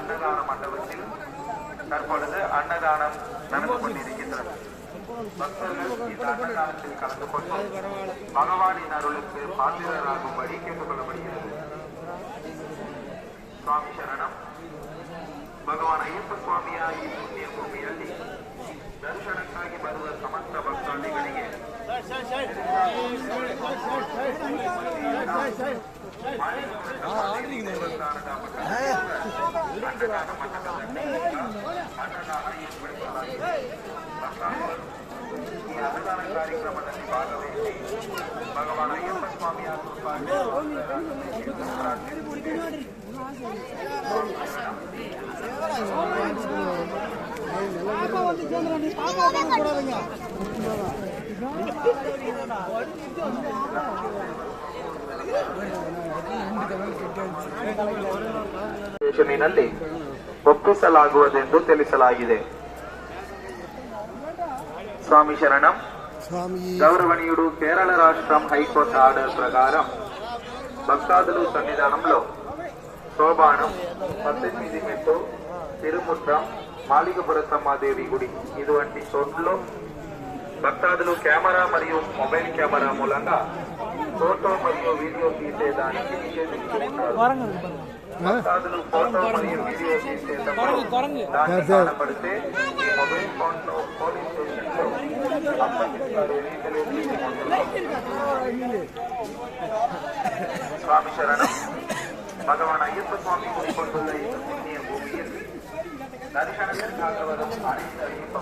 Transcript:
அன்னதான மண்டபத்தில் தற்பொழுது அன்னதானம் நடந்து கொண்டிருக்கின்றது. பக்தர்கள் இந்த அன்னதானத்தில் கலந்து கொண்டு பகவானின் அருளுக்கு பாத்திரராகும்படி கேட்டுக் கொள்ளப்படுகிறது. சுவாமி சரணம். ಭಗವಾನ್ ಅಯ್ಯಪ್ಪ ಸ್ವಾಮಿಯ ಈ ಪುಣ್ಯ ಭೂಮಿಯಲ್ಲಿ ದರ್ಶನಕ್ಕಾಗಿ ಬರುವ ಸಮಸ್ತ ಭಕ್ತಾದಿಗಳಿಗೆ ಈ ಅನ್ನದಾನ ಕಾರ್ಯಕ್ರಮದಲ್ಲಿ ಭಾಗವಹಿಸಿ ಭಗವಾನ್ ಅಯ್ಯಪ್ಪ ಸ್ವಾಮಿಯ ನಲ್ಲಿ ಒಪ್ಪಿಸಲಾಗುವುದೆಂದು ತಿಳಿಸಲಾಗಿದೆ. స్వామి శరణం. గౌరవనీయుడు కేరళ రాష్ట్రం హైకోర్టు ఆర్డర్ ప్రకారం భక్తాదులు సన్నిధానంలో సోబానం 18 మెట్టు తిరుముట్రం మాలికపురసమ్మాదేవి గుడి ఇటువంటి చోట్లలో భక్తాదులు కెమెరా మరియు మొబైల్ కెమెరా మూలంగా ఫోటో మరియు వీడియో తీసేదానికి నిషేధించుకుంటారు. భక్తాదులు ఫోటో మరియు వీడియో తీసేటప్పుడు దాన్ని కానపడితే ఈ మొబైల్ ఫోన్ లో పోలీస్ స్టేషన్ లో అప్పగిస్తారని తెలియజేసుకుంటున్నారు. స్వామి శరణం. ಭಗವಾನ್ ಅಯ್ಯಪ್ಪ ಸ್ವಾಮಿ ಕುಡಿಕೊಂಡುಳ್ಳ ಈ ಪುಣ್ಯ ಭೂಮಿಯಲ್ಲಿ ದರ್ಶನಕ್ಕಾಗವರು ಅನೇಕ ಅಯ್ಯಪ್ಪ